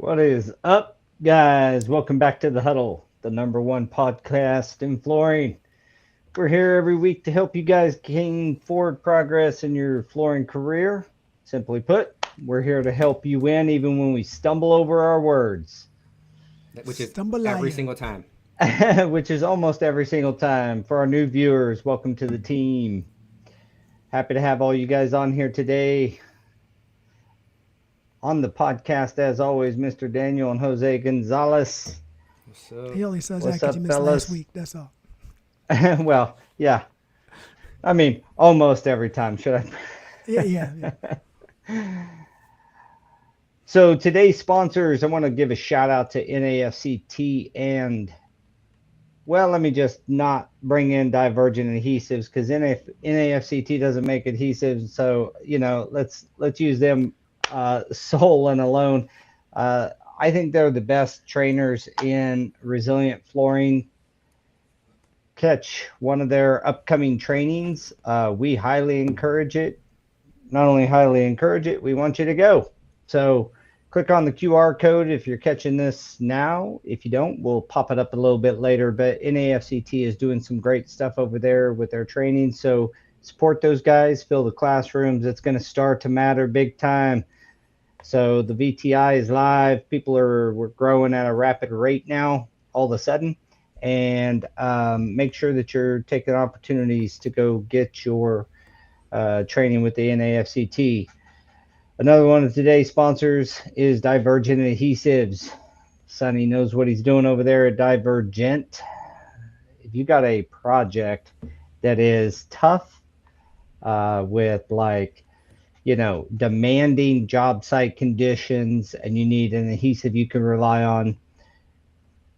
What is up, guys? Welcome back to the Huddle, the number one podcast in flooring. We're here every week to help you guys gain forward progress in your flooring career. Simply put, we're here to help you win even when we stumble over our words, which is every Jambalaya. single time. which is almost every single time. For our new viewers, welcome to the team. Happy to have all you guys on here today. On the podcast, as always, Mr. Daniel and Jose Gonzalez. What's up? He only says that What's because you up, missed last fellas? week. That's all. Well, yeah, I mean, almost every time, should Yeah, yeah, yeah. I? So today's sponsors, I want to give a shout out to NAFCT and, well, let me just not bring in Divergent Adhesives because NAFCT doesn't make adhesives. So, let's use them sole and alone. Uh, I think they're the best trainers in resilient flooring. Catch one of their upcoming trainings. We highly encourage it. Not only highly encourage it, we want you to go. So click on the QR code if you're catching this now. If you don't, we'll pop it up a little bit later. But NAFCT is doing some great stuff over there with their training. So support those guys, fill the classrooms. It's going to start to matter big time. So the VTI is live. We're growing at a rapid rate now, all of a sudden. And make sure that you're taking opportunities to go get your training with the NAFCT. Another one of today's sponsors is Divergent Adhesives. Sonny knows what he's doing over there at Divergent. If you got a project that is tough with demanding job site conditions and you need an adhesive you can rely on,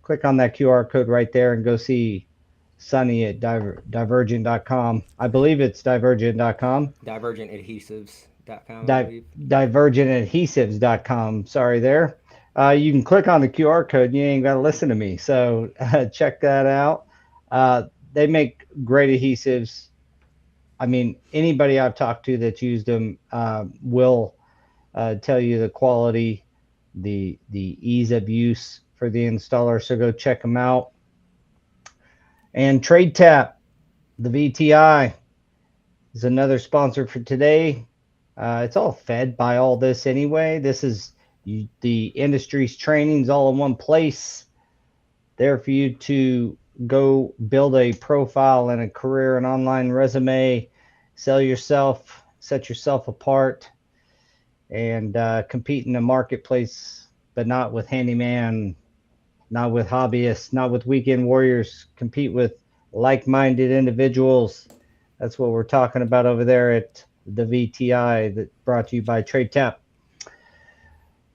click on that QR code right there and go see Sunny at divergent.com. I believe it's divergent.com. Divergentadhesives.com, I Di- believe. divergentadhesives.com. Sorry there. You can click on the QR code. You ain't got to listen to me. So check that out. They make great adhesives. I mean, anybody I've talked to that's used them will tell you the quality, the ease of use for the installer. So go check them out. And Trade Tap, the VTI, is another sponsor for today. It's all fed by all this anyway. This is the industry's trainings all in one place. There for you to go build a profile and a career, an online resume, sell yourself, set yourself apart, and compete in the marketplace, but not with handyman, not with hobbyists, not with weekend warriors. Compete with like-minded individuals. That's what we're talking about over there at the VTI that brought to you by Trade Tap.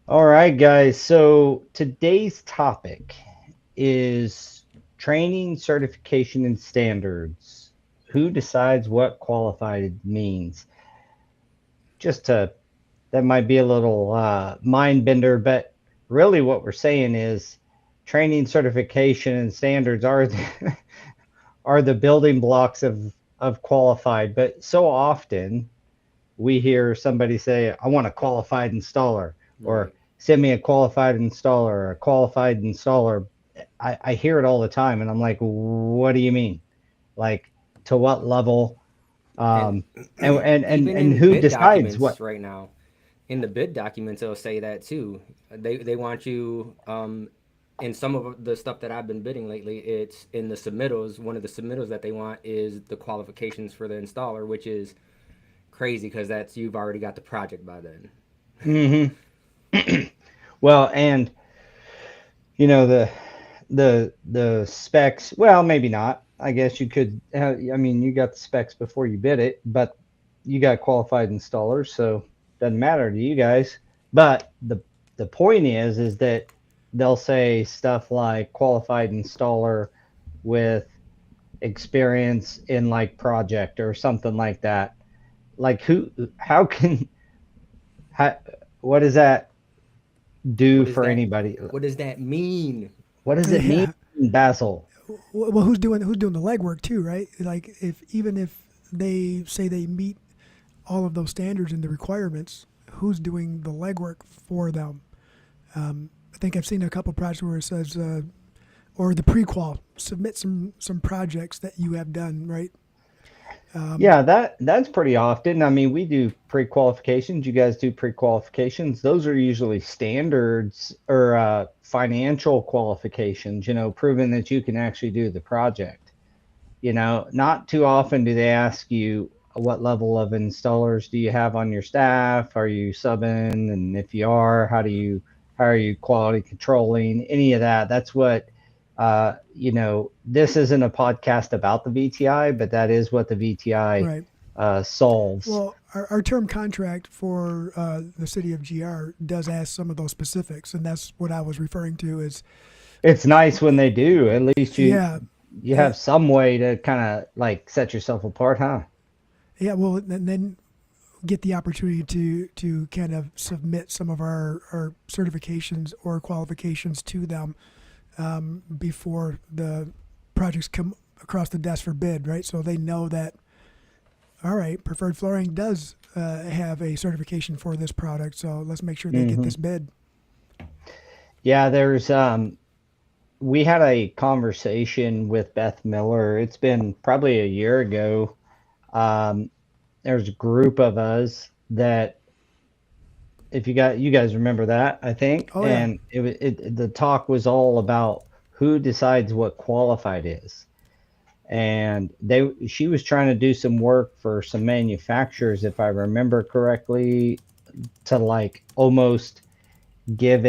All right, guys. So today's topic is training, certification, and standards. Who decides what qualified means? Just to That might be a little mind bender, but really what we're saying is training, certification, and standards are are the building blocks of qualified. But so often we hear somebody say, I want a qualified installer, or Right. send me a qualified installer, or a qualified installer. I hear it all the time, and I'm like, what do you mean? Like, to what level? And Um, and even in who bid decides what? documents right now, in the bid documents, they'll say that too. They want you, in some of the stuff that I've been bidding lately, it's in the submittals. One of the submittals that they want is the qualifications for the installer, which is crazy because that's you've already got the project by then. Hmm. Well, and the specs. Well, maybe not. I guess you could. I mean, you got the specs before you bid it, but you got qualified installers, so doesn't matter to you guys. But the point is that they'll say stuff like qualified installer with experience in like project or something like that. Like who? How can? How, what does that do What does for that anybody? what does that mean? What does it mean, Yeah. Basil? Well, who's doing the legwork too, right? Like if they say they meet all of those standards and the requirements, who's doing the legwork for them? I think I've seen a couple projects where it says, or the prequal, submit some projects that you have done, right? Yeah, that's pretty often. I mean, we do pre-qualifications. You guys do pre-qualifications. Those are usually standards or financial qualifications, proving that you can actually do the project. Not too often do they ask you what level of installers do you have on your staff? Are you subbing? And if you are, how are you quality controlling? Any of that. That's what this isn't a podcast about the VTI, but that is what the VTI Right. solves. Well, our term contract for the city of GR does ask some of those specifics, and that's what I was referring to. Is It's nice when they do. At least yeah, you eh, have some way to kind of like set yourself apart, huh? yeah. Well, and then get the opportunity to kind of submit some of our certifications or qualifications to them before the projects come across the desk for bid, right? So they know that, all right, Preferred Flooring does have a certification for this product, so let's make sure they get Hmm. this bid. Yeah, we had a conversation with Beth Miller. It's been probably a year ago. Um, there's a group of us that, if you guys remember that, I think, Oh yeah, and the talk was all about who decides what qualified is. And she was trying to do some work for some manufacturers, if I remember correctly, to like almost give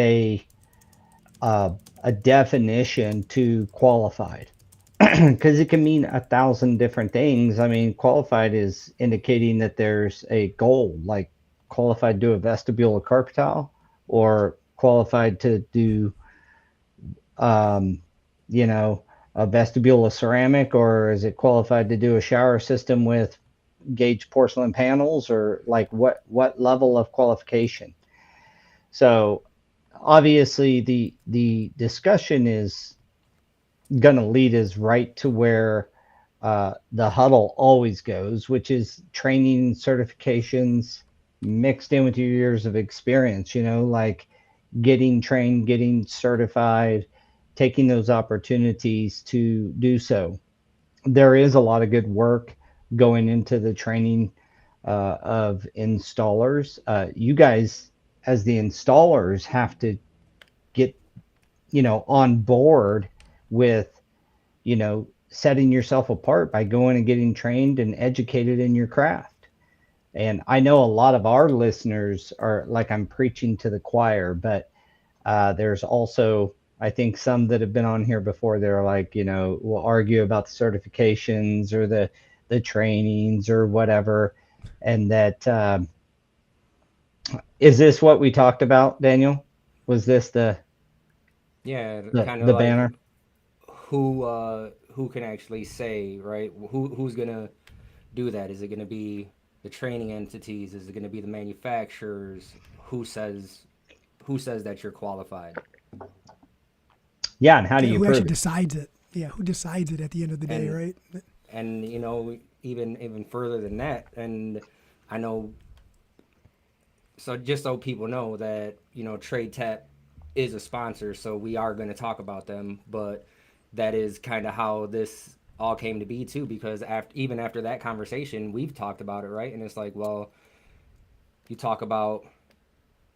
uh, a definition to qualified, because it can mean 1,000 different things. I mean, qualified is indicating that there's a goal, like qualified to do a vestibule or carpet tile, or qualified to do, um, you know, a vestibule of ceramic, or is it qualified to do a shower system with gauge porcelain panels, or like what level of qualification? So obviously the discussion is going to lead us right to where the huddle always goes, which is training certifications mixed in with your years of experience, like getting trained, getting certified, taking those opportunities to do so. There is a lot of good work going into the training of installers. You guys, as the installers, have to get, on board with, setting yourself apart by going and getting trained and educated in your craft. And I know a lot of our listeners are like, I'm preaching to the choir, but there's also, I think, some that have been on here before. They're like, will argue about the certifications or the trainings or whatever. And that, is this what we talked about, Daniel? Was this Yeah, the kind of the like banner? who can actually say, right? Who's gonna do that? Is it gonna be the training entities? Is it gonna be the manufacturers? Who says that you're qualified? Yeah, and how do Yeah, you who actually prove it? decides it? Yeah, who decides it at the end of the day, And right? even further than that, and I know, so just so people know that Trade Tap is a sponsor, so we are going to talk about them, but that is kind of how this all came to be too, because even after that conversation we've talked about it, right? And it's like, well, you talk about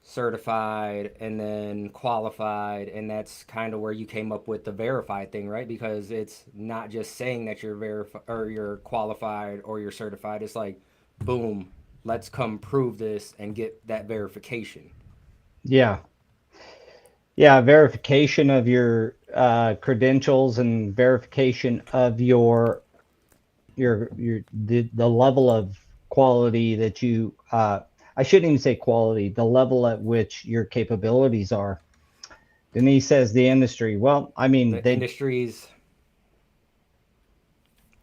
certified and then qualified, and that's kind of where you came up with the verified thing, right? Because it's not just saying that you're verified or you're qualified or you're certified. It's like, boom, let's come prove this and get that verification. Yeah. Yeah, verification of your credentials and verification of the level of quality that you I shouldn't even say quality, the level at which your capabilities are. Denise says the industry. Well, I mean, The industries,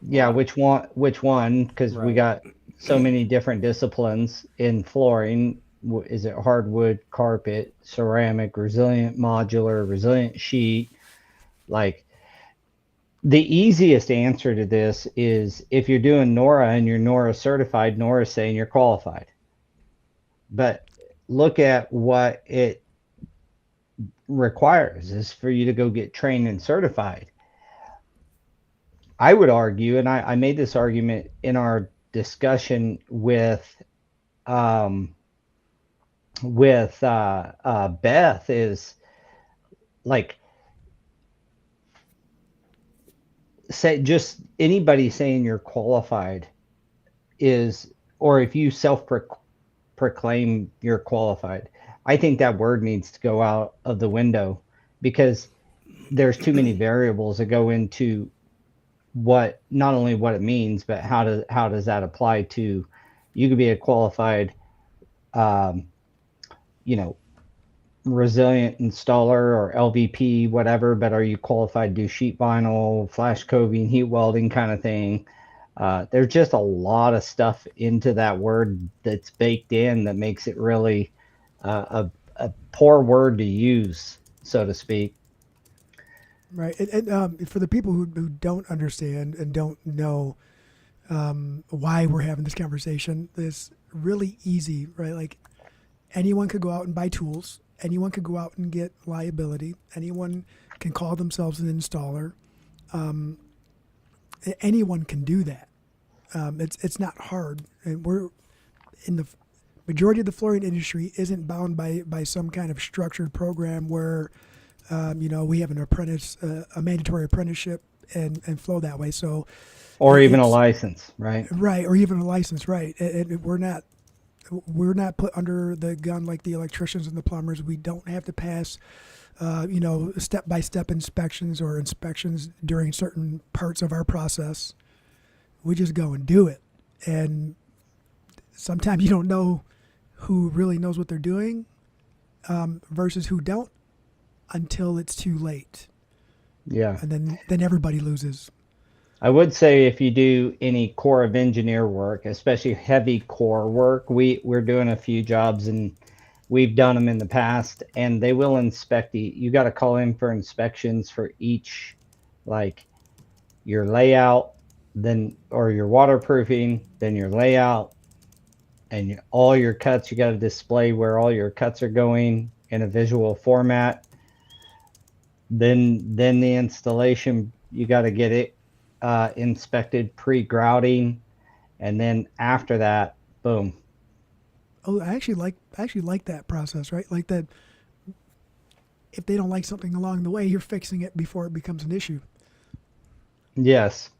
well, yeah, which one? Because we right. got so many different disciplines in flooring. Is it hardwood, carpet, ceramic, resilient modular, resilient sheet? Like, the easiest answer to this is, if you're doing NORA and you're NORA certified, NORA is saying you're qualified. But look at requires is for you to go get trained and certified. I would argue, and I made this argument in our discussion um, with Beth, is like, say just anybody saying you're qualified is, or if you proclaim you're qualified, I think that word needs to go out of the window, because there's too many variables that go into what, not only what it means, but how does that apply to, you could be a qualified um, you know, resilient installer or LVP, whatever, but are you qualified to do sheet vinyl, flash coving, heat welding kind of thing? There's just a lot of stuff into that word that's baked in that makes it really a poor word to use, so to speak. Right. And for the people who don't understand and don't know why we're having this conversation, it's really easy, right? Like anyone could go out and buy tools. Anyone could go out and get liability. Anyone can call themselves an installer. Um, Anyone can do that. It's not hard, and we're in the majority of the flooring industry isn't bound by some kind of structured program where we have an apprentice, a mandatory apprenticeship, and flow that way. So Or even a it's license, right? right, or even a license, right? And we're not put under the gun like the electricians and the plumbers. We don't have to pass, step by step inspections or inspections during certain parts of our process. We just go and do it. And sometimes you don't know who really knows what they're doing versus who don't until it's too late. Yeah. And then everybody loses. I would say if you do any Corps of Engineer work, especially heavy core work, we're doing a few jobs and we've done them in the past, and they will inspect you got to call in for inspections for each, like your layout, then, or your waterproofing, then your layout, and all your cuts. You got to display where all your cuts are going in a visual format. Then the installation, you got to get it inspected pre-grouting, and then after that, boom. Oh, I actually like that process, right? Like that. If they don't like something along the way, you're fixing it before it becomes an issue. Yes.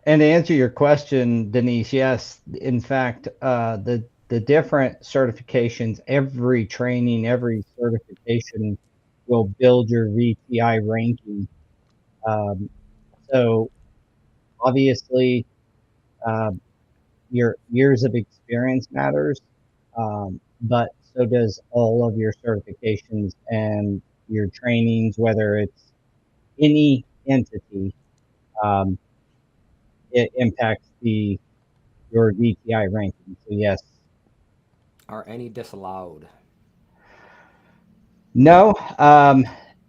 And to answer your question, Denise, yes. In fact, the different certifications, every training, every certification will build your VTI ranking. Um, so obviously, uh, your years of experience matters, but so does all of your certifications and your trainings, whether it's any entity. Um, it impacts the your VTI ranking. So yes. Are any disallowed? No,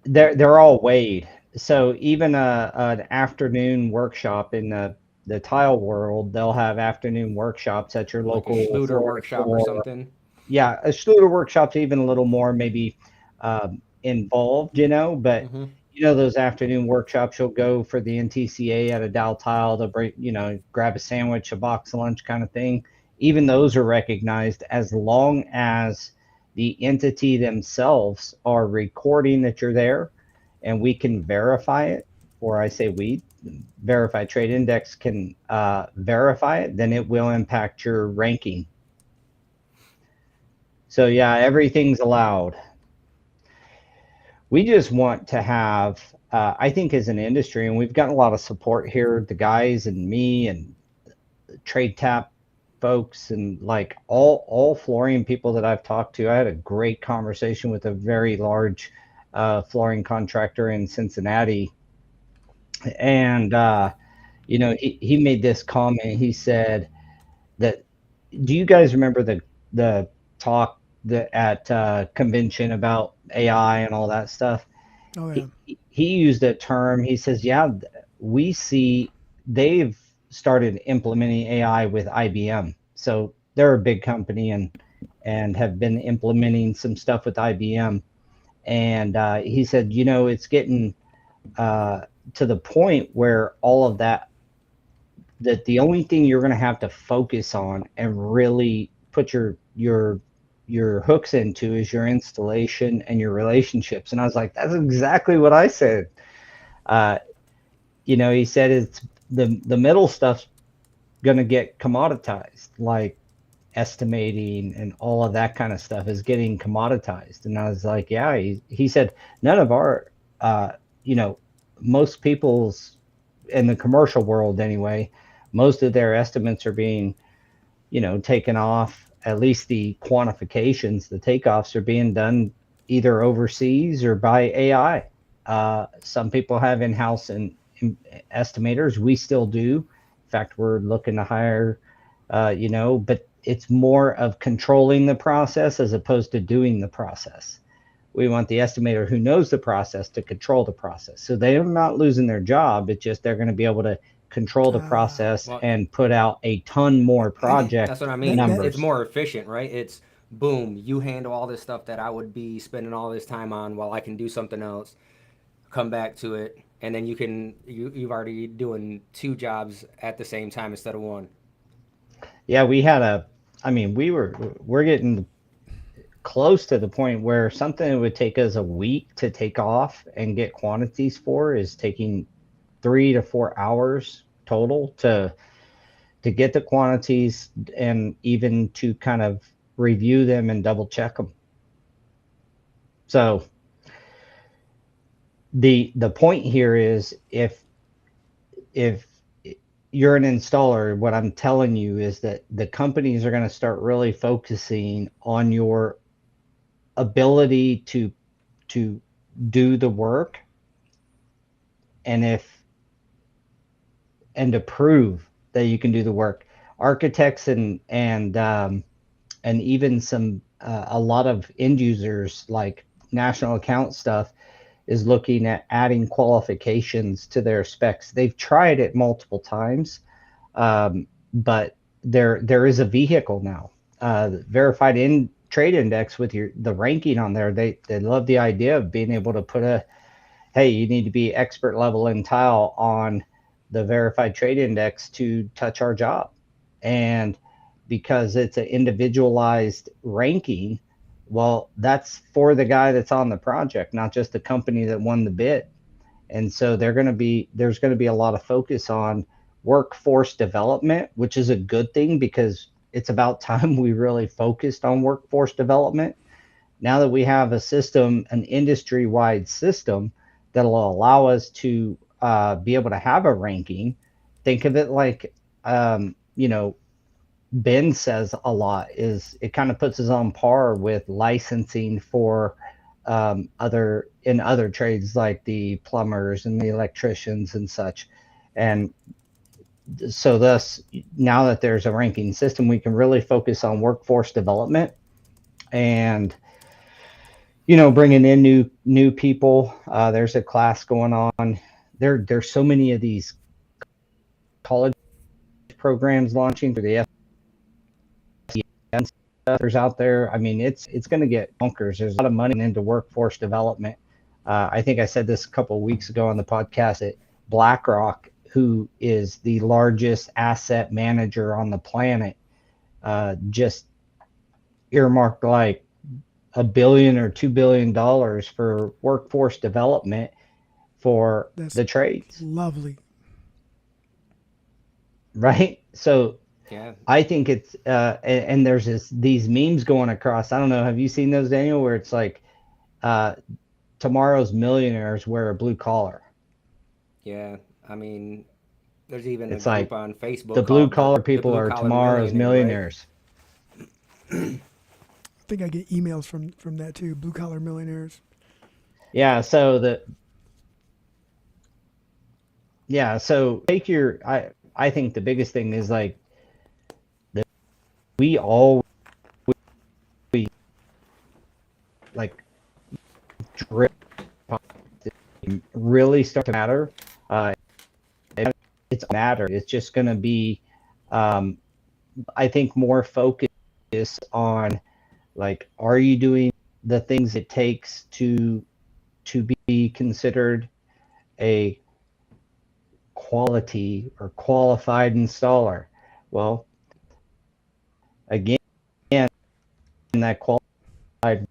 they're all weighed. So even an afternoon workshop in the tile world, they'll have afternoon workshops at your Like a local Schluter flooring workshop or store. something? Yeah, a Schluter workshop's even a little more maybe involved, but Mm-hmm. those afternoon workshops, you'll go for the NTCA at a Dow Tile to break, grab a sandwich, a box of lunch kind of thing. Even those are recognized as long as the entity themselves are recording that you're there, and we can verify it, or I say we, Verified Trade Index can verify it, then it will impact your ranking. So yeah, everything's allowed. We just want to have, I think, as an industry, and we've gotten a lot of support here, the guys and me and trade tap folks, and like all flooring people that I've talked to. I had a great conversation with a very large flooring contractor in Cincinnati, and he made this comment. He said that, do you guys remember the talk that at convention about AI and all that stuff? Oh yeah. He used a term. He says, "Yeah, we see they've started implementing AI with IBM. So they're a big company and have been implementing some stuff with IBM. And he said, it's getting uh, to the point where all of that the only thing you're going to have to focus on and really put your hooks into is your installation and your relationships. And I was like, that's exactly what I said. Uh, he said it's the middle stuff's going to get commoditized, like estimating and all of that kind of stuff is getting commoditized. And I was like, yeah. He said none of our, uh, you know, most people's in the commercial world anyway, most of their estimates are being taken off. At least the quantifications, the takeoffs are being done either overseas or by AI. Some people have in-house and estimators. We still do. In fact, we're looking to hire, but it's more of controlling the process as opposed to doing the process. We want the estimator who knows the process to control the process. So they're not losing their job. It's just they're going to be able to control the process Well, and put out a ton more that's project what I mean. that that It's numbers. more efficient, right? It's boom, you handle all this stuff that I would be spending all this time on while I can do something else, come back to it, and then you've already doing two jobs at the same time instead of one. Yeah, I mean, we're getting close to the point where something that would take us a week to take off and get quantities for is taking 3 to 4 hours total to get the quantities and even to kind of review them and double check them. So the point here is if you're an installer, what I'm telling you is that the companies are going to start really focusing on your ability to do the work and if and to prove that you can do the work. Architects and even some a lot of end users like national account stuff is looking at adding qualifications to their specs. They've tried it multiple times, but there is a vehicle now, verified in trade index with the ranking on there. They love the idea of being able to put a hey, you need to be expert level in tile on the verified trade index to touch our job. And because it's an individualized ranking, well, that's for the guy that's on the project, not just the company that won the bid. And so there's going to be a lot of focus on workforce development, which is a good thing because it's about time we really focused on workforce development. Now that we have a system, an industry wide system that'll allow us to be able to have a ranking, think of it like, Ben says a lot is it kind of puts us on par with licensing for other trades like the plumbers and the electricians and such. And so thus now that there's a ranking system, we can really focus on workforce development and bringing in new people. There's a class going on. There's so many of these college programs launching through the SEN stuff. There's out there. I mean, it's going to get bonkers. There's a lot of money into workforce development. I think I said this a couple of weeks ago on the podcast that BlackRock, who is the largest asset manager on the planet, just earmarked like $1 billion or $2 billion for workforce development for that's the trades, lovely. right? So Yeah, I think it's and there's these memes going across. I don't know. Have you seen those, Daniel? Where it's like uh, tomorrow's millionaires wear a blue collar. yeah. I mean, there's even a It's group like on the Facebook blue called collar the people Blue are Collar tomorrow's Millionaire, right? millionaires. I think I get emails from that too. Blue collar millionaires. Yeah. So take your. I think the biggest thing is like that we all like drip really start to matter. Uh, it's matter. It's just going to be, um, I think, more focus on like, are you doing the things it takes to be considered a quality or qualified installer. Well, again, that qualified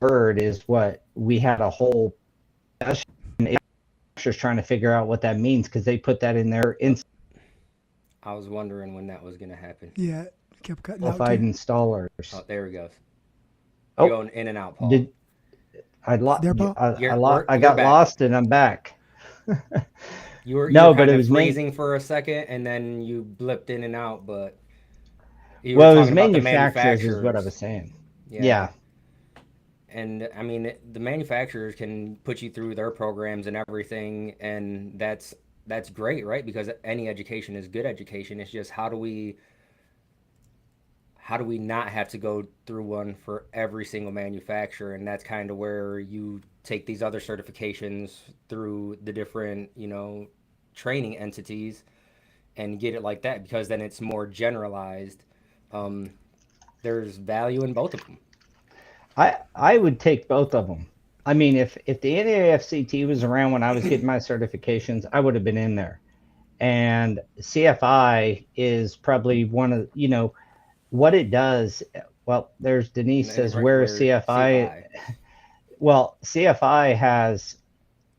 word is what we had a whole discussion trying to figure out what that means because they put that in there in Yep. I was wondering when that was going to happen. Yeah, it kept cutting out qualified too. Oh, installers. there we go. You're Oh, going in and out, Paul. did I There, Paul. You're I you're got back. lost and I'm back. You were No, but kind it of was main. freezing for a second, and then you blipped in and out. But you were Well, it was talking about the manufacturers, is what I manufacturers. was saying. Yeah, Yeah, and I mean the manufacturers can put you through their programs and everything, and that's great, right? Because any education is good education. It's just how do we not have to go through one for every single manufacturer? And that's kind of where you take these other certifications through the different, training entities and get it like that, because then it's more generalized. Um, there's value in both of them. I would take both of them. I mean, if the NAFCT was around when I was getting my certifications, I would have been in there. And CFI is probably one of what it does. Well, there's Denise says where is Where CFI? CFI. Well, CFI has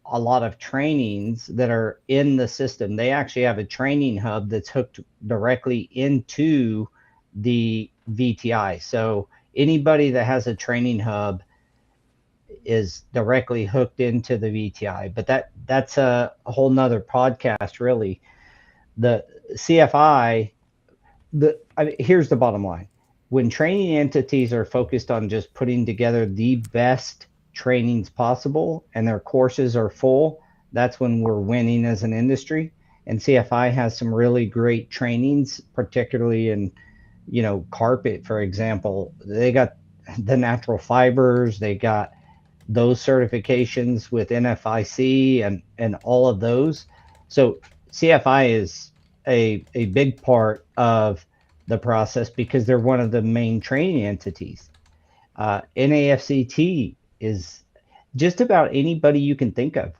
a lot of trainings that are in the system. They actually have a training hub that's hooked directly into the VTI. So anybody that has a training hub is directly hooked into the VTI. But that's a whole nother podcast, really. The CFI, here's the bottom line. When training entities are focused on just putting together the best trainings possible and their courses are full, that's when we're winning as an industry. And CFI has some really great trainings, particularly in, carpet, for example. They got the natural fibers, they got those certifications with NFIC and all of those. So CFI is a big part of the process because they're one of the main training entities. NAFCT is just about anybody you can think of.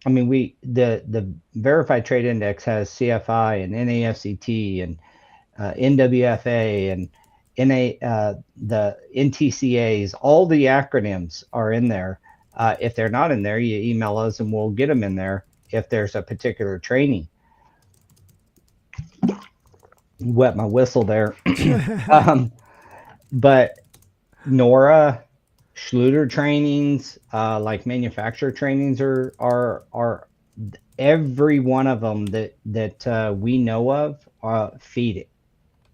I mean, the Verified Trade Index has CFI and NAFCT and NWFA and the NTCAs. All the acronyms are in there. If they're not in there, you email us and we'll get them in there if there's a particular training. Wet my whistle there. um, but Nora, Schluter trainings, like manufacturer trainings are every one of them that we know of feed it.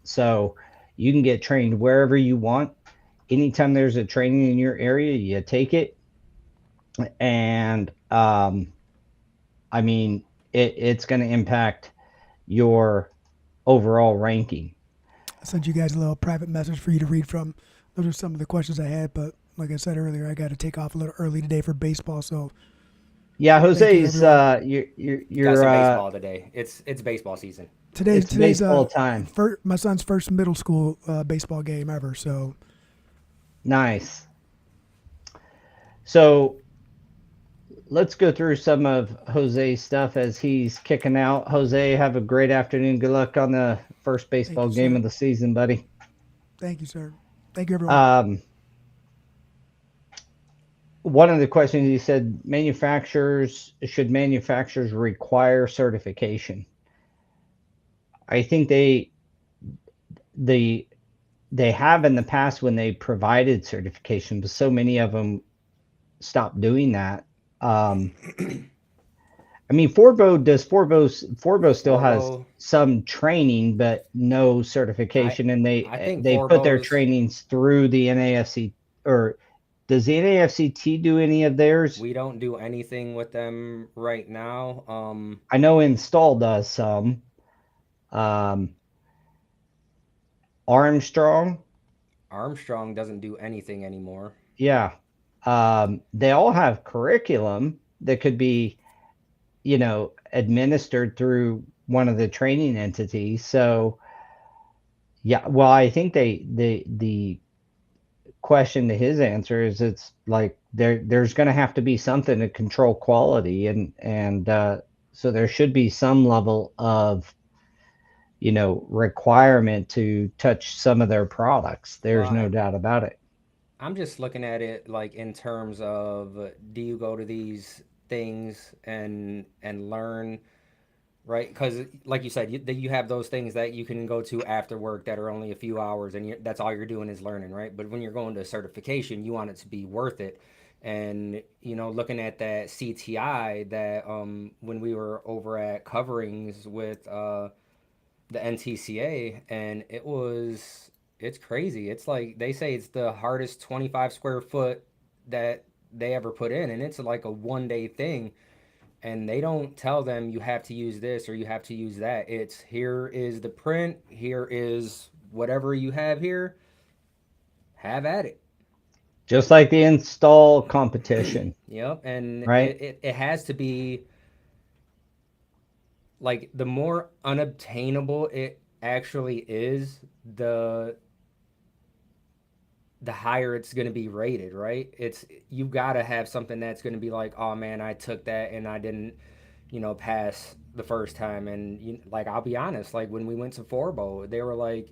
So you can get trained wherever you want. Anytime there's a training in your area, you take it. And I mean, it's going to impact your overall ranking. I sent you guys a little private message for you to read from. Those are some of the questions I had, but like I said earlier, I got to take off a little early today for baseball. So Yeah, thank you, Jose's everyone. Got you're some baseball today. It's baseball season. Today's it's today's baseball time. my son's first middle school baseball game ever. So Nice. So let's go through some of Jose's stuff as he's kicking out. Jose, have a great afternoon. Good luck on the first thank baseball you, game sir. of the season, buddy. Thank you, sir. Thank you, everyone. Um, One of the questions you said should manufacturers require certification? I think they they have in the past when they provided certification, but so many of them stopped doing that. Um, I mean, Forbo still has Forbo, some training, but no I certification, and I think they put their Forbo's. trainings through the NAFC. Or does the NAFCT do any of theirs? We don't do anything with them right now. I know Install does some. Um, Armstrong, Armstrong doesn't do anything anymore. yeah. They all have curriculum that could be, administered through one of the training entities. So, yeah, well, I think the question to his answer is it's like there's going to have to be something to control quality, and so there should be some level of requirement to touch some of their products. There's Well, no doubt about it. I'm just looking at it like in terms of do you go to these things and learn, right? Because like you said, you have those things that you can go to after work that are only a few hours, and that's all you're doing is learning, right? But when you're going to certification, you want it to be worth it. And looking at that CTI, that when we were over at coverings with the NTCA, and it's crazy. It's like they say it's the hardest 25 square foot that they ever put in, and it's like a 1 day thing. And they don't tell them you have to use this or you have to use that. It's here is the print, here is whatever you have here, have at it. Just like the install competition, Yep, and right? it has to be like the more unobtainable it actually is, the higher it's going to be rated, right? It's you got to have something that's going to be like, oh man, I took that and I didn't, pass the first time. And like I'll be honest, like when we went to Forbo, they were like,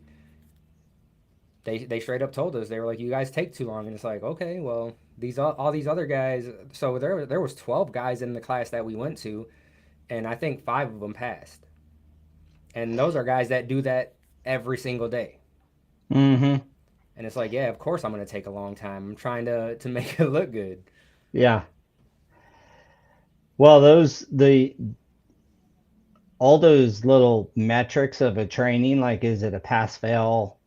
they straight up told us, they were like, you guys take too long. And it's like, okay, well, these all these other guys. So there was 12 guys in the class that we went to, and I think 5 of them passed. And those are guys that do that every single day. Mm-hmm. And it's like, yeah, of course I'm gonna take a long time. I'm trying to make it look good. Yeah. Well, the all those little metrics of a training, like is it a pass fail?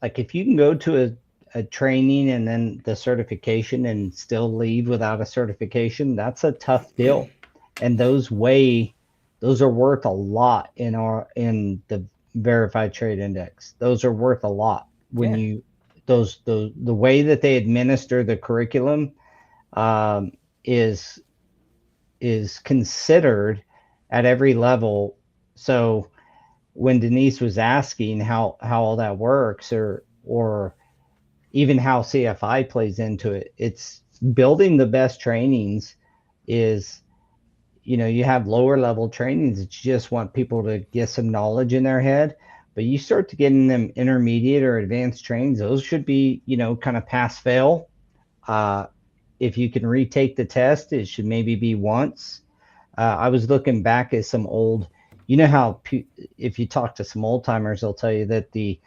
Like if you can go to a training and then the certification and still leave without a certification, that's a tough deal. And those are worth a lot in the verified trade index. Those are worth a lot when Yeah, you those the way that they administer the curriculum um, is is considered at every level. So when Denise was asking how all that works, or even how CFI plays into it, it's building the best trainings is you have lower level trainings that you just want people to get some knowledge in their head, but you start to get in them intermediate or advanced trains, those should be kind of pass fail. uh, if you can retake the test, it should maybe be once. I was looking back at some old, how if you talk to some old timers, they'll tell you that the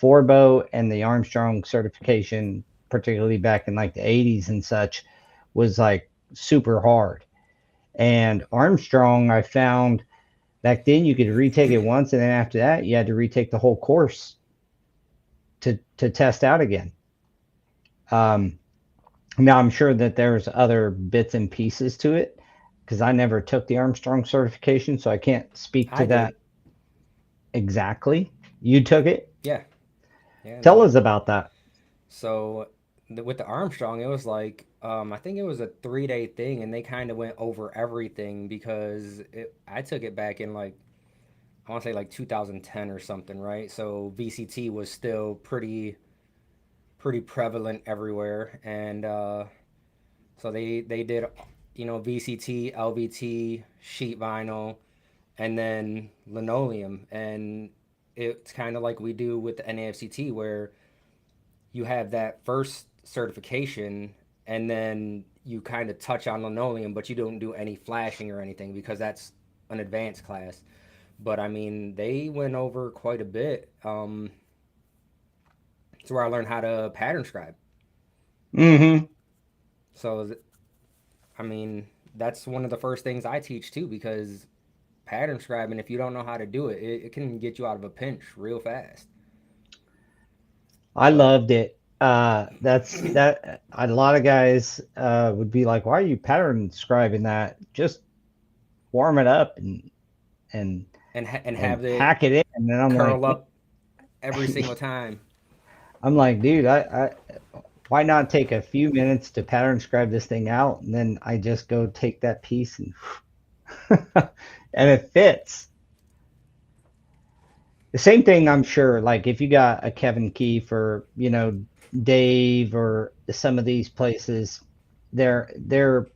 Forbo and the Armstrong certification, particularly back in like the 80s and such, was like super hard. And Armstrong, I found back then you could retake it once, and then after that, you had to retake the whole course to test out again. Um, Now I'm sure that there's other bits and pieces to it because I never took the Armstrong certification, so I can't speak to I did. that exactly. You took it? Yeah, yeah. Tell us about that. So with the Armstrong, it was like I think it was a 3 day thing, and they kind of went over everything because I took it back in like I want to say like 2010 or something, right? So VCT was still pretty prevalent everywhere, and so they did VCT, LVT, sheet vinyl, and then linoleum, and it's kind of like we do with the NAFCT where you have that first certification and then you kind of touch on linoleum, but you don't do any flashing or anything because that's an advanced class. But I mean, they went over quite a bit. It's where I learned how to pattern scribe. Mm-hmm. So, I mean, that's one of the first things I teach too because pattern scribing, if you don't know how to do it, it can get you out of a pinch real fast. I But loved it. That's that. A lot of guys would be like, "Why are you pattern scribing that? Just warm it up and and and have it hack it in." And then curl up every single time. I'm like, dude, why not take a few minutes to pattern scribe this thing out, and then I just go take that piece and and it fits. The same thing, I'm sure. Like if you got a Kevin key for Dave or some of these places, they're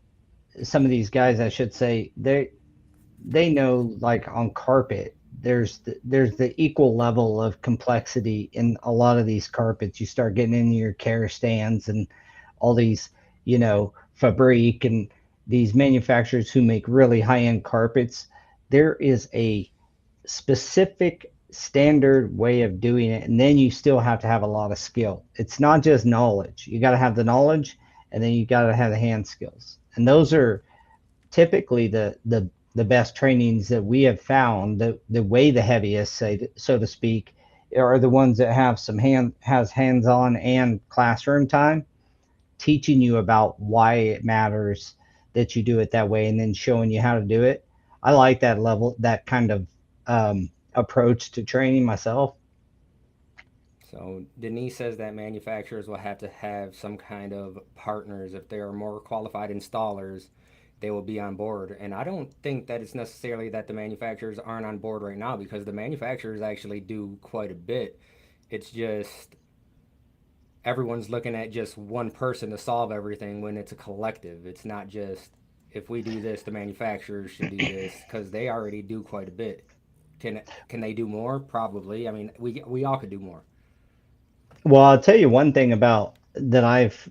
some of these guys, I should say, they know, like on carpet, there's the equal level of complexity in a lot of these carpets. You start getting into your care stands and all these, Fabrique and these manufacturers who make really high end carpets. There is a specific standard way of doing it, and then you still have to have a lot of skill. It's not just knowledge. You got to have the knowledge, and then you got to have the hand skills, and those are typically the best trainings that we have found. The way the heaviest, say, so to speak, are the ones that have some hands on and classroom time, teaching you about why it matters that you do it that way, and then showing you how to do it. I like that level, that kind of approach to training myself. So Denise says that manufacturers will have to have some kind of partners. If there are more qualified installers, they will be on board. And I don't think that it's necessarily that the manufacturers aren't on board right now, because the manufacturers actually do quite a bit. It's just everyone's looking at just one person to solve everything when it's a collective. It's not just, if we do this, the manufacturers should do this, because they already do quite a bit. Can they do more? Probably. I mean, we all could do more. Well, I'll tell you one thing about that I've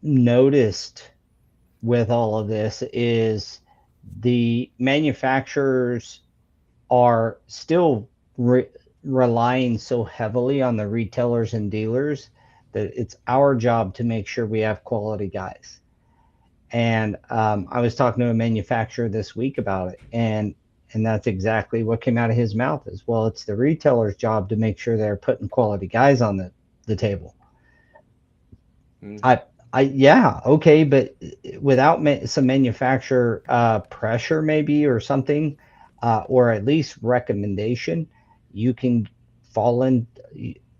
noticed with all of this is the manufacturers are still relying so heavily on the retailers and dealers that it's our job to make sure we have quality guys. And I was talking to a manufacturer this week about it, and that's exactly what came out of his mouth as well. It's the retailer's job to make sure they're putting quality guys on the table. Mm. I, yeah, okay, but without some manufacturer pressure, maybe, or something, or at least recommendation, you can fall in.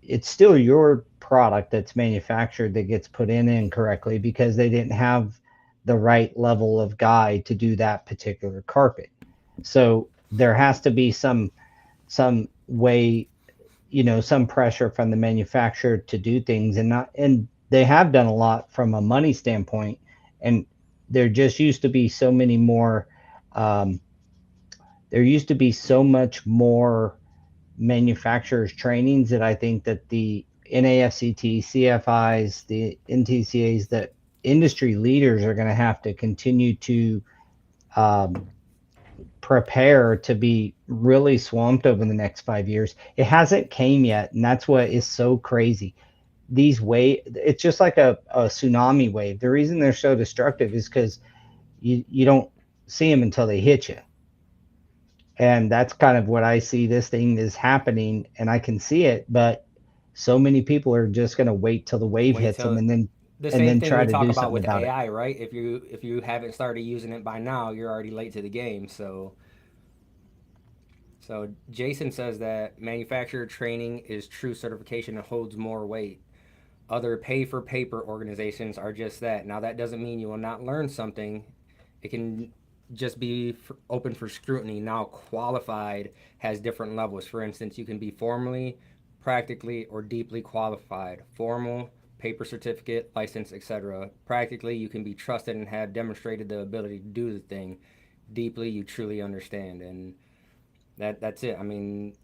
It's still your product that's manufactured that gets put in incorrectly because they didn't have the right level of guy to do that particular carpet. So there has to be some way, some pressure from the manufacturer to do things, and not, and they have done a lot from a money standpoint, and there just used to be so many more, um, there used to be so much more manufacturers trainings that I think that the NAFCT, CFIs, the NTCAs, that industry leaders are going to have to continue to um, prepare to be really swamped over the next 5 years. It hasn't came yet, and that's what is so crazy. These it's just like a tsunami wave. The reason they're so destructive is because you don't see them until they hit you. And that's kind of what I see. This thing is happening, and I can see it, but so many people are just going to wait till the wave Wait hits them, till and then the same thing try we to talk do about something with about it. AI, right? If you haven't started using it by now, you're already late to the game. So Jason says that manufacturer training is true certification and holds more weight. Other pay for paper organizations are just that. Now that doesn't mean you will not learn something. It can just be open for scrutiny. Now qualified has different levels. For instance, you can be formally, practically, or deeply qualified. Formal, paper certificate, license, etc. Practically, you can be trusted and have demonstrated the ability to do the thing. Deeply, you truly understand, and that's it. I mean,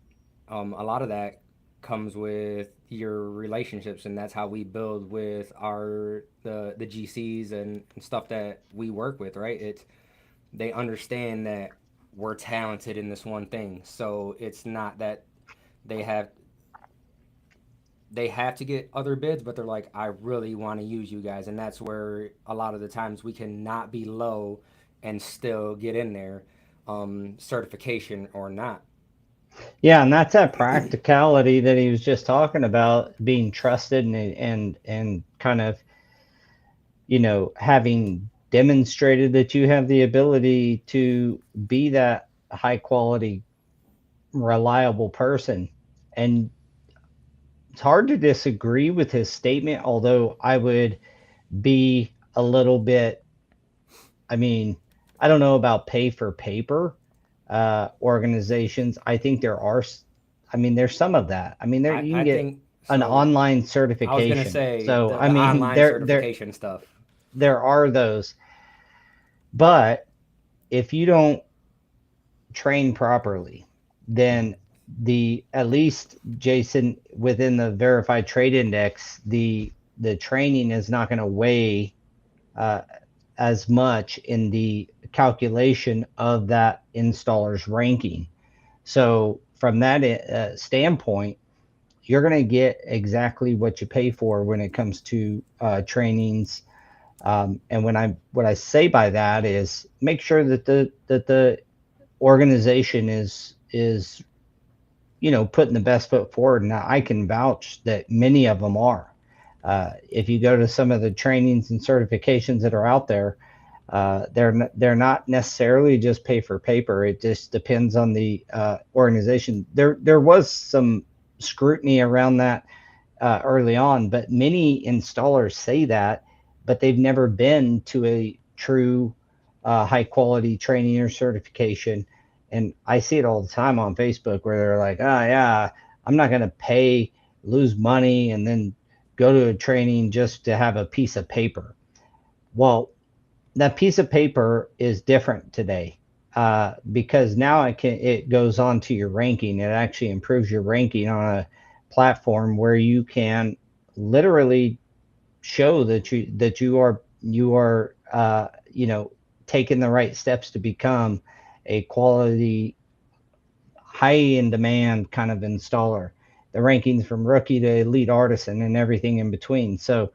a lot of that comes with your relationships, and that's how we build with the GCs and stuff that we work with, right? It's they understand that we're talented in this one thing, so it's not that they have they have to get other bids, but they're like, I really want to use you guys, and that's where a lot of the times we cannot be low and still get in there, certification or not. Yeah, and that's that practicality that he was just talking about, being trusted and kind of, having demonstrated that you have the ability to be that high quality, reliable person. And it's hard to disagree with his statement, although I would be a little bit, I mean, I don't know about pay for paper organizations. I think there are, I mean, there's some of that. I mean, there I, you can I get, think an So online I was gonna certification. say So I the mean, online certification stuff. there are those, but if you don't train properly, then the at least Jason within the verified trade index, the training is not going to weigh uh, as much in the calculation of that installer's ranking. So from that standpoint, you're going to get exactly what you pay for when it comes to trainings. And what I say by that is make sure that the organization is putting the best foot forward, and I can vouch that many of them are. If you go to some of the trainings and certifications that are out there, they're not necessarily just pay for paper. It just depends on the organization. There was some scrutiny around that early on, but many installers say that, but they've never been to a true high quality training or certification. And I see it all the time on Facebook where they're like, oh, yeah, I'm not going to pay, lose money, and then go to a training just to have a piece of paper. Well, that piece of paper is different today because now it goes on to your ranking. It actually improves your ranking on a platform where you can literally show that you are taking the right steps to become a quality, high in demand kind of installer. The rankings from rookie to elite artisan and everything in between. So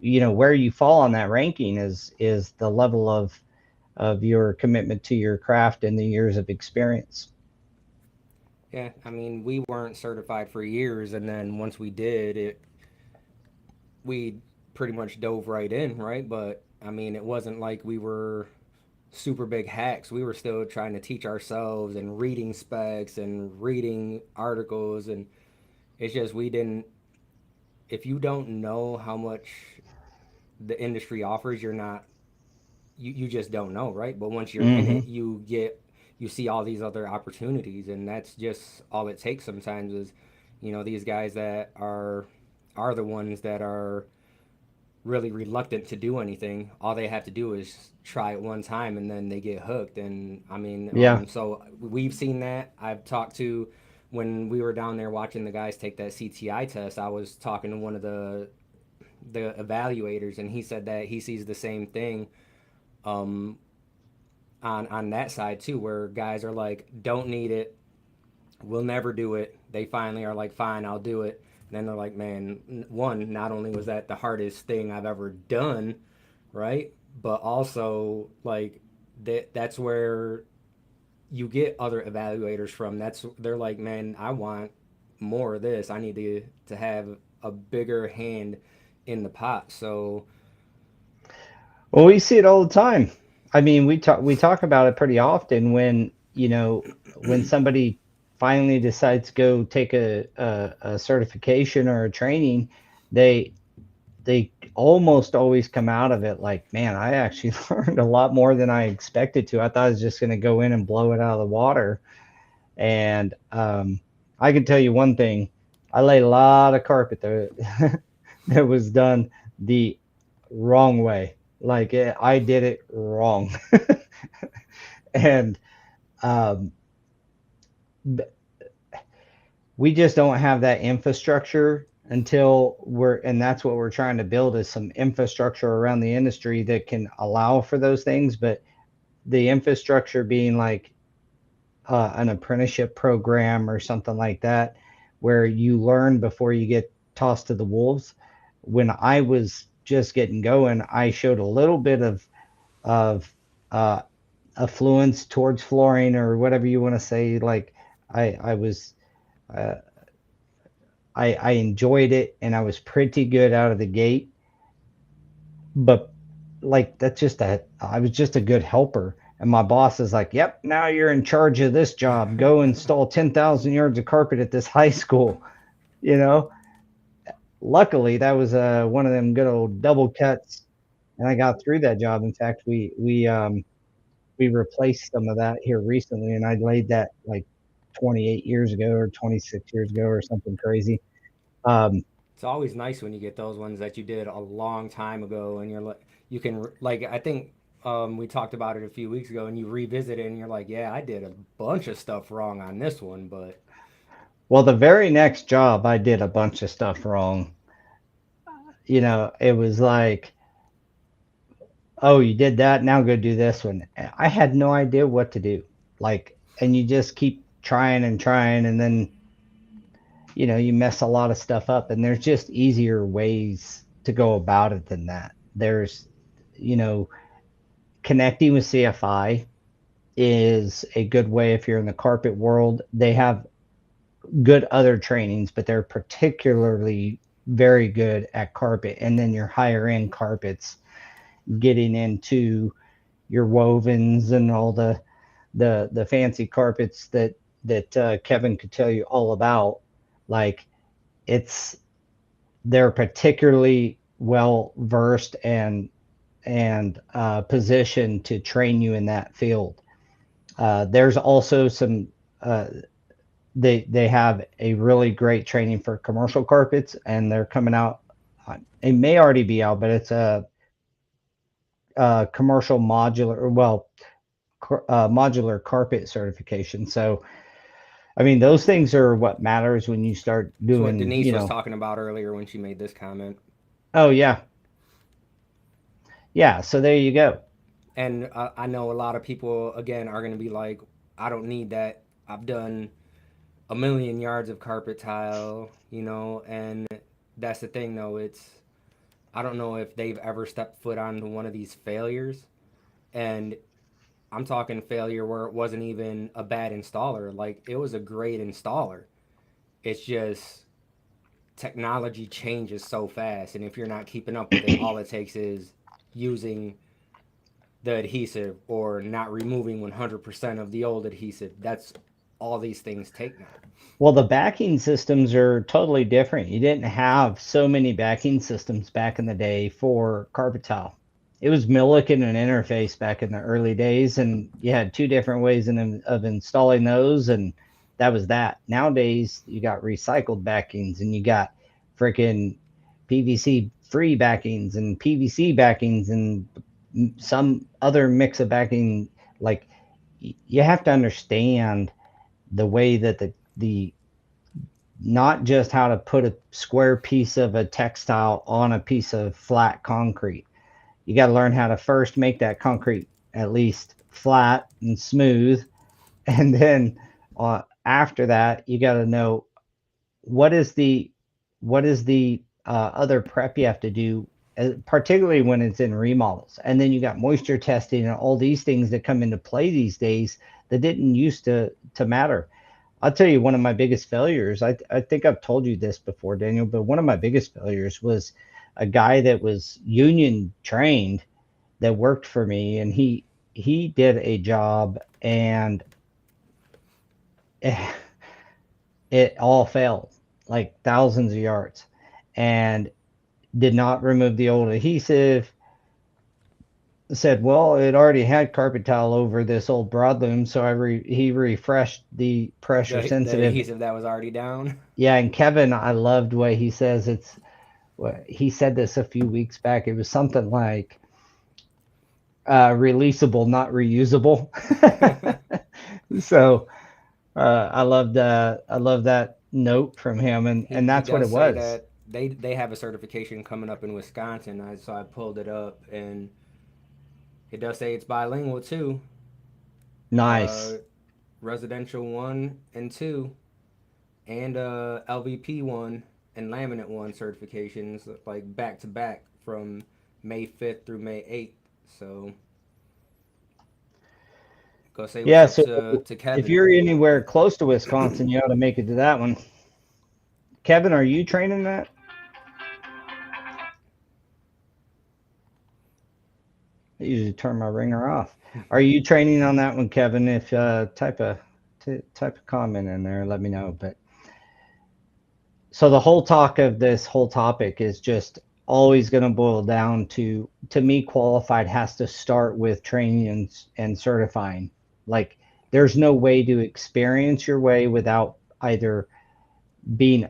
where you fall on that ranking is the level of your commitment to your craft and the years of experience. Yeah, I mean, we weren't certified for years, and then once we did, we pretty much dove right in, right? But I mean, it wasn't like we were super big hacks. We were still trying to teach ourselves and reading specs and reading articles, and it's just we didn't. If you don't know how much the industry offers, you're not. You just don't know, right? But once you're in Hmm. it, you see all these other opportunities, and that's just all it takes. Sometimes is, these guys that are the ones that are really reluctant to do anything. All they have to do is try it one time, and then they get hooked. And I mean, Yeah. so we've seen that. I've talked to when we were down there watching the guys take that CTI test. I was talking to one of the evaluators, and he said that he sees the same thing um, on that side too, where guys are like, "Don't need it, we'll never do it." They finally are like, "Fine, I'll do it." And then they're like, "Man, one, not only was that the hardest thing I've ever done, right? But also like that's where you get other evaluators from. That's they're like, man, I want more of this. I need to have a bigger hand in the pot. So Well, we see it all the time. I mean, we talk about it pretty often when somebody finally decides to go take a certification or a training, they they almost always come out of it like, man, I actually learned a lot more than I expected to. I thought I was just going to go in and blow it out of the water. And I can tell you one thing: I laid a lot of carpet there that was done the wrong way. Like I did it wrong, and um, we just don't have that infrastructure until and that's what we're trying to build is some infrastructure around the industry that can allow for those things. But the infrastructure being like an apprenticeship program or something like that, where you learn before you get tossed to the wolves. When I was just getting going, I showed a little bit of uh, affluence towards flooring or whatever you want to say. Like I was uh, I enjoyed it and I was pretty good out of the gate, but like that's just a I was just a good helper. And my boss is like, "Yep, now you're in charge of this job. Go install 10,000 yards of carpet at this high school." You know, luckily that was one of them good old double cuts, and I got through that job. In fact, we replaced some of that here recently, and I laid that like 28 years ago or 26 years ago or something crazy. It's always nice when you get those ones that you did a long time ago, and you're like, you can like I think we talked about it a few weeks ago, and you revisit it, and you're like, yeah, I did a bunch of stuff wrong on this one, but Well, the very next job, I did a bunch of stuff wrong. It was like, oh, you did that. Now go do this one. I had no idea what to do. Like, and you just keep trying and trying, and then, you mess a lot of stuff up. And there's just easier ways to go about it than that. There's, you know, connecting with CFI is a good way if you're in the carpet world. They have good other trainings, but they're particularly very good at carpet. And then your higher end carpets, getting into your wovens and all the fancy carpets that Kevin could tell you all about. Like, it's they're particularly well versed and positioned to train you in that field. There's also some they have a really great training for commercial carpets, and they're coming out. It may already be out, but it's a commercial modular, well, modular carpet certification. So, I mean, those things are what matters when you start it's what doing, Denise was talking about earlier when she made this comment. oh, yeah, yeah. So there you go. And I know a lot of people again are going to be like, I don't need that. I've done a million yards of carpet tile, and that's the thing though. I don't know if they've ever stepped foot onto one of these failures, and I'm talking failure where it wasn't even a bad installer. Like, it was a great installer. It's just technology changes so fast, and if you're not keeping up with it, all it takes is using the adhesive or not removing 100% of the old adhesive. That's all these things take now. Well, the backing systems are totally different. You didn't have so many backing systems back in the day for carpet tile. It was Milliken and Interface back in the early days, and you had two different ways of installing those, and that was that. Nowadays, you got recycled backings, and you got freaking PVC free backings and PVC backings and some other mix of backing. Like, you have to understand the way that the not just how to put a square piece of a textile on a piece of flat concrete. You got to learn how to first make that concrete at least flat and smooth, and then after that, you got to know what is the other prep you have to do, particularly when it's in remodels. And then you got moisture testing and all these things that come into play these days that didn't used to matter. I'll tell you, one of my biggest failures, I think I've told you this before, Daniel, but one of my biggest failures was a guy that was union trained that worked for me, and he did a job, and it, it all failed, like thousands of yards, and did not remove the old adhesive. Said, well, it already had carpet tile over this old broadloom, so he refreshed the pressure The sensitive. adhesive that was already down. Yeah, and Kevin, I loved what he says. He said this a few weeks back. It was something like releasable, not reusable. So I love that note from him, and He that's what does it say was. that they have a certification coming up in Wisconsin. So I pulled it up, and it does say it's bilingual too. Uh, Nice. Residential 1 and 2, and LVP 1 and laminate 1 certifications, like back to back from May 5th through May 8th. So go say what's Yeah, up so to if Kevin. you're anywhere close to Wisconsin, you ought to make it to that one. Kevin, are you training that? I usually turn my ringer off. Are you training on that one, Kevin? If type a comment in there, let me know. But so the whole talk of this whole topic is just always going to boil down to me, qualified has to start with training and certifying. Like, there's no way to experience your way without either being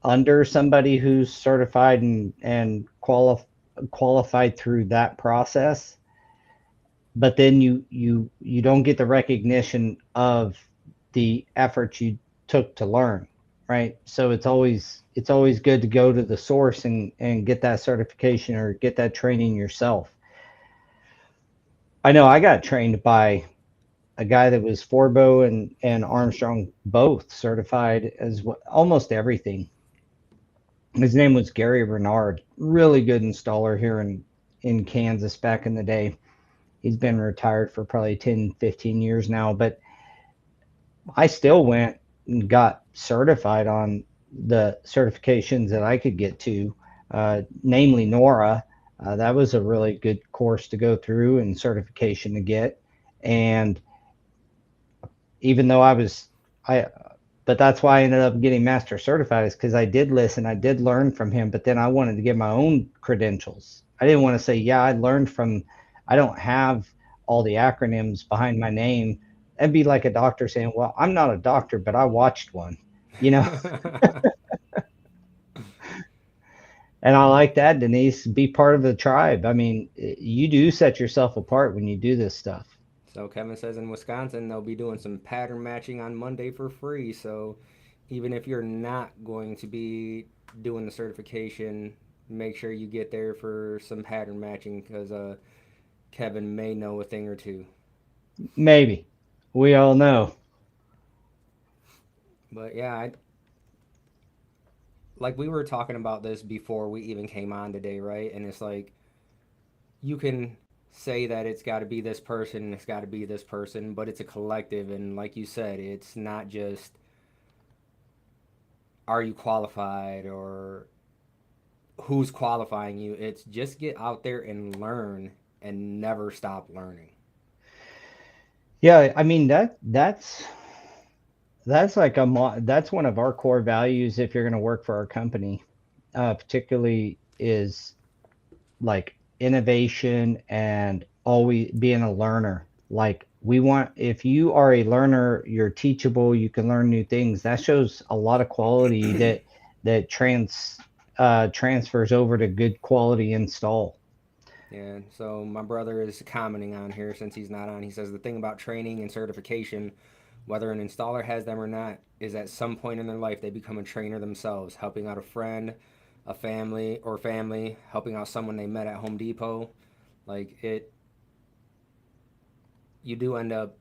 under somebody who's certified and qualified through that process, but then you don't get the recognition of the effort you took to learn, right? So it's always good to go to the source and get that certification or get that training yourself. I know I got trained by a guy that was Forbo and Armstrong both certified as almost everything. His name was Gary Renard, really good installer here in Kansas back in the day. He's been retired for probably 10, 15 years now, but I still went and got certified on the certifications that I could get to, namely NORA. That was a really good course to go through and certification to get. And even though I, but that's why I ended up getting master certified is because I did listen, I did learn from him, but then I wanted to get my own credentials. I didn't want to say, yeah, I learned from, I don't have all the acronyms behind my name. That'd be like a doctor saying, well, I'm not a doctor, but I watched one, you know? And I like that, Denise, be part of the tribe. I mean, you do set yourself apart when you do this stuff. So Kevin says in Wisconsin they'll be doing some pattern matching on Monday for free. So even if you're not going to be doing the certification, make sure you get there for some pattern matching because Kevin may know a thing or two. Maybe. We all know. But yeah, like we were talking about this before we even came on today, right? And it's like you can say that it's got to be this person, it's got to be this person, but it's a collective. And like you said, it's not just are you qualified or who's qualifying you. It's just get out there and learn and never stop learning. Yeah, I mean that's like that's one of our core values if you're going to work for our company, particularly is like innovation and always being a learner. Like we want, if you are a learner, you're teachable, you can learn new things. That shows a lot of quality that transfers over to good quality install. Yeah, so my brother is commenting on here since he's not on. He says the thing about training and certification, whether an installer has them or not, is at some point in their life they become a trainer themselves, helping out a friend, a family, helping out someone they met at Home Depot. Like it, you do end up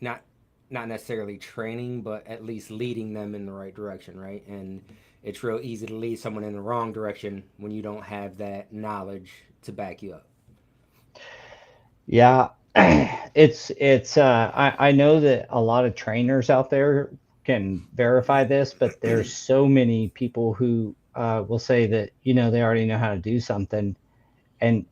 not not necessarily training, but at least leading them in the right direction, right? And it's real easy to lead someone in the wrong direction when you don't have that knowledge to back you up. Yeah, I know that a lot of trainers out there can verify this, but there's so many people who will say that, they already know how to do something. And,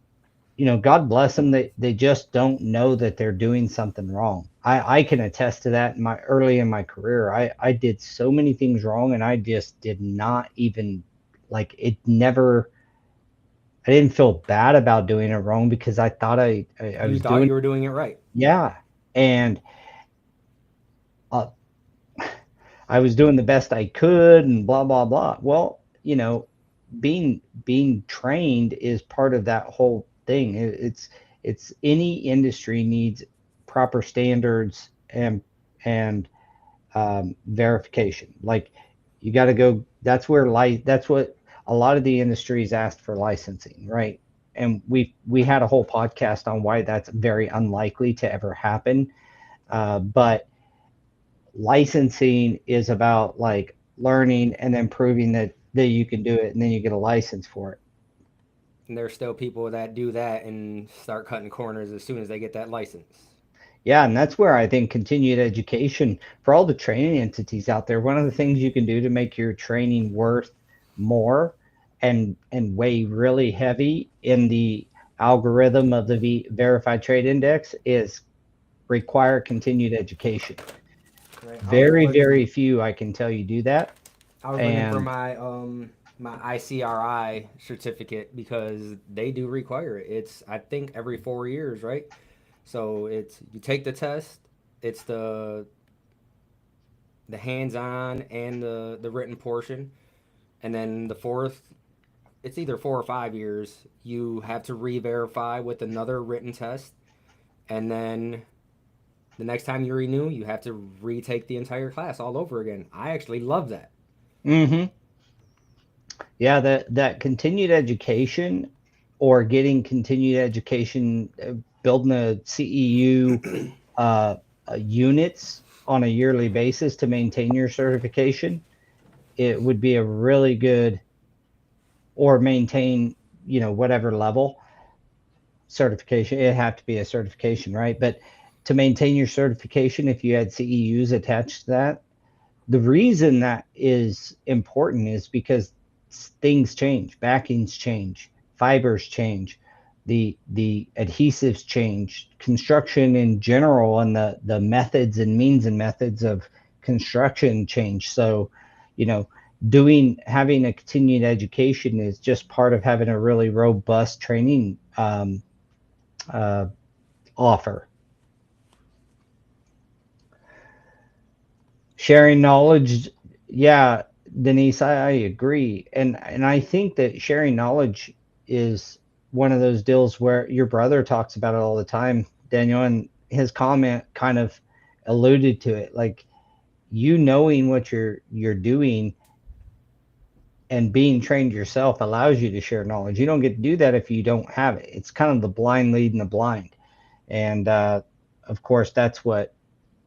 God bless them, they just don't know that they're doing something wrong. I can attest to that early in my career. I did so many things wrong and I just did not even like it never, I didn't feel bad about doing it wrong because I thought I You was thought doing, you were doing it right. yeah. And uh, I was doing the best I could and blah blah blah. Well, being trained is part of that whole thing. It's any industry needs proper standards and verification. Like you got to go. That's where That's what a lot of the industries asked for licensing, right? And we had a whole podcast on why that's very unlikely to ever happen. But licensing is about like learning and then proving that you can do it and then you get a license for it. And there's still people that do that and start cutting corners as soon as they get that license. Yeah, and that's where I think continued education for all the training entities out there, one of the things you can do to make your training worth more and weigh really heavy in the algorithm of the verified trade index is require continued education. Right. Very few I can tell you do that. I was looking for And my ICRI certificate because they do require it. It's I think every 4 years, right? So it's you take the test. It's the the hands-on and the written portion, and then the fourth, it's either 4 or 5 years. You have to re-verify with another written test, and then the next time you renew, you have to retake the entire class all over again. I actually love that. Hmm. Yeah, that continued education or getting continued education, building a CEU units on a yearly basis to maintain your certification, it would be a really good, or maintain, whatever level certification. It'd have to be a certification, right? But to maintain your certification, if you had CEUs attached to that, the reason that is important is because things change, backings change, fibers change, the adhesives change, construction in general, and the methods and means and methods of construction change. So, you know, having a continued education is just part of having a really robust training uh, offer. Sharing knowledge, yeah, Denise, I agree. And I think that sharing knowledge is one of those deals where your brother talks about it all the time, Daniel, and his comment kind of alluded to it. Like, you knowing what you're doing and being trained yourself allows you to share knowledge. You don't get to do that if you don't have it. It's kind of the blind leading the blind. And of course, that's what,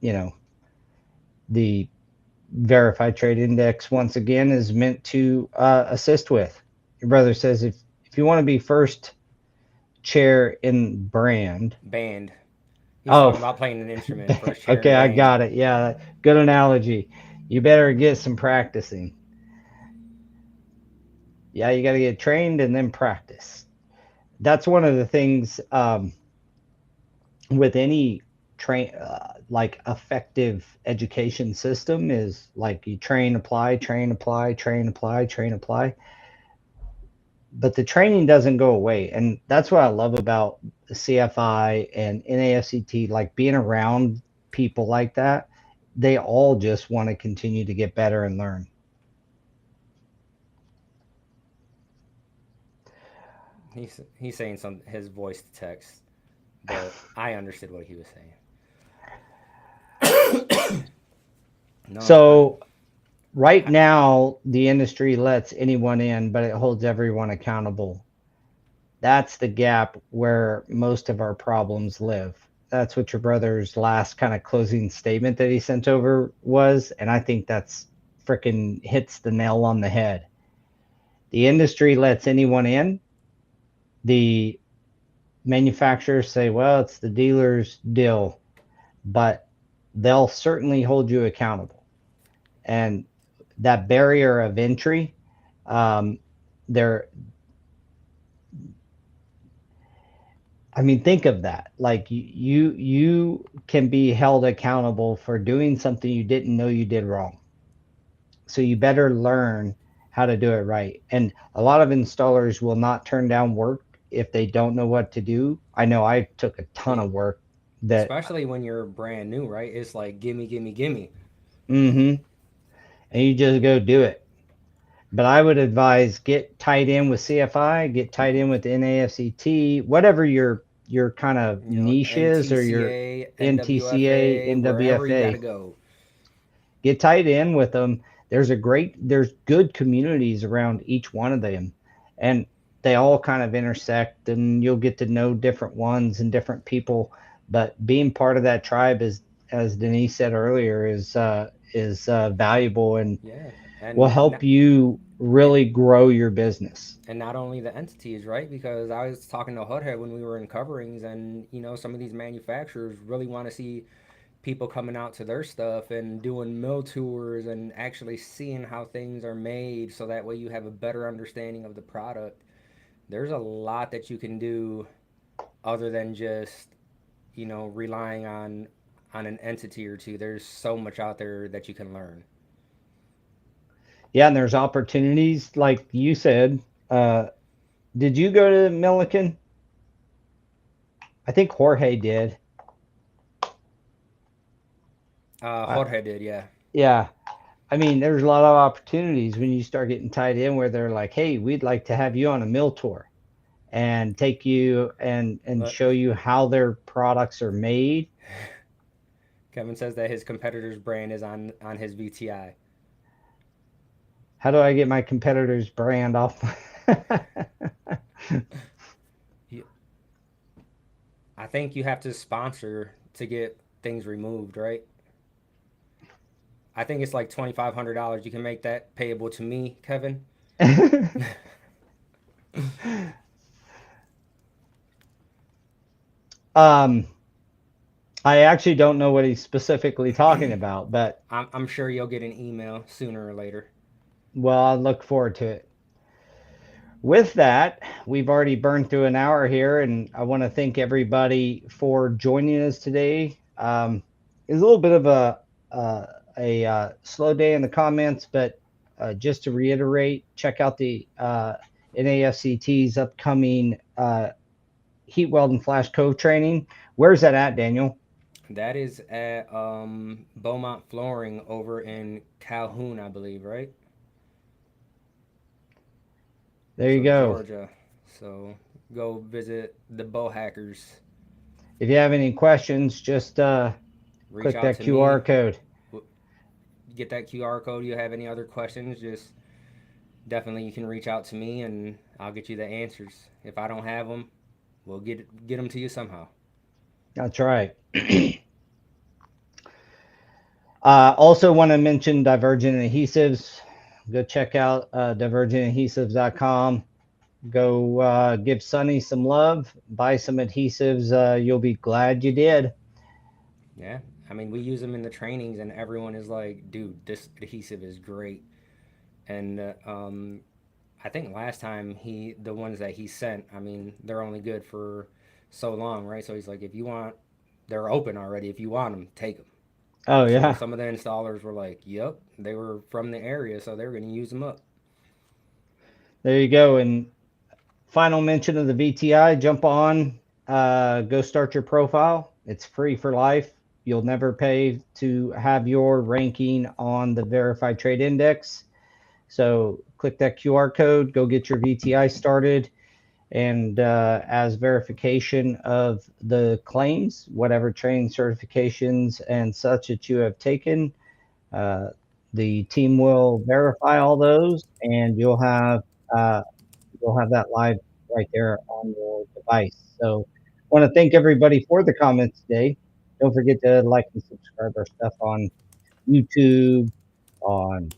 you know, the verified trade index once again is meant to assist with. Your brother says, if you want to be first chair in brand. Band. He's talking Oh, about playing an instrument, first chair okay, in I band. got it. Yeah, good analogy. You better get some practicing. Yeah, you got to get trained and then practice. That's one of the things with any like effective education system is like you train, apply, train, apply, train, apply, train, apply, but the training doesn't go away. And that's what I love about the CFI and NAFCT, like being around people like that. They all just want to continue to get better and learn. He's saying some his voice to text, but I understood what he was saying. No, So right now, the industry lets anyone in, but it holds everyone accountable. That's the gap where most of our problems live. That's what your brother's last kind of closing statement that he sent over was. And I think that's freaking hits the nail on the head. The industry lets anyone in. The manufacturers say, well, it's the dealer's deal, but they'll certainly hold you accountable. And that barrier of entry, um, there, I mean, think of that. Like you can be held accountable for doing something you didn't know you did wrong. So you better learn how to do it right. And a lot of installers will not turn down work if they don't know what to do. I know I took a ton it, of work that, especially when you're brand new, right? It's like gimme, gimme, gimme. mm-hmm, and you just go do it. But I would advise get tied in with CFI, get tied in with NAFCT, whatever your kind of You know, niche is, or your NTCA, NTCA, NWFA, wherever you got to NWFA. go. Get tied in with them. There's good communities around each one of them, and they all kind of intersect, and you'll get to know different ones and different people. But being part of that tribe is, as Denise said earlier, is valuable and Yeah, will help you and really grow your business. and not only the entities, right? Because I was talking to Hoodhead when we were in coverings, and some of these manufacturers really want to see people coming out to their stuff and doing mill tours and actually seeing how things are made, so that way you have a better understanding of the product. There's a lot that you can do other than just relying on an entity or two. There's so much out there that you can learn. Yeah, and there's opportunities, like you said. Uh, did you go to Milliken? I think Jorge did. Jorge did, yeah. Yeah. I mean, there's a lot of opportunities when you start getting tied in where they're like, "Hey, we'd like to have you on a mill tour and take you and Look, show you how their products are made." Kevin says that his competitor's brand is on his VTI. How do I get my competitor's brand off? He, I think you have to sponsor to get things removed, right? I think it's like $2,500. You can make that payable to me, Kevin. um, I actually don't know what he's specifically talking about, but I'm sure you'll get an email sooner or later. well, I look forward to it. With that, we've already burned through an hour here, and I want to thank everybody for joining us today. It's a little bit of a slow day in the comments, but just to reiterate, check out the NAFCT's upcoming heat weld and flash cove training. Where's that at, Daniel? That is at Beaumont Flooring over in Calhoun, I believe, right? There you So go. Georgia. So go visit the bow hackers. If you have any questions, just Reach click out that to QR me. code. Get that QR code. You have any other questions? Just definitely you can reach out to me and I'll get you the answers. If I don't have them, we'll get them to you somehow. That's right. Also, want to mention Divergent Adhesives. Go check out divergentadhesives.com. Go give Sunny some love. Buy some adhesives. You'll be glad you did. Yeah. I mean, we use them in the trainings and everyone is like, dude, this adhesive is great. And I think last time the ones that he sent, I mean, they're only good for so long, right? So he's like, if you want, they're open already. If you want them, take them. Oh, So yeah. some of the installers were like, yep, they were from the area, so they were going to use them up. There you go. And final mention of the VTI, jump on, go start your profile. It's free for life. You'll never pay to have your ranking on the Verified Trade Index. So click that QR code, go get your VTI started. And as verification of the claims, whatever training certifications and such that you have taken, uh, the team will verify all those, and uh, you'll have that live right there on your device. So, I want to thank everybody for the comments today. Don't forget to like and subscribe our stuff on YouTube, on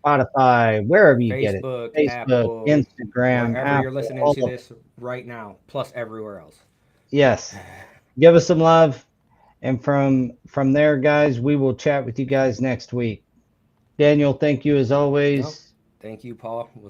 Spotify, wherever you get it, Facebook, Facebook, Apple, Instagram, wherever you're Apple, listening all to of this right now, plus everywhere else. yes. Give us some love, and from there, guys, we will chat with you guys next week. Daniel, thank you as Nope. always. Thank you, Paul. We'll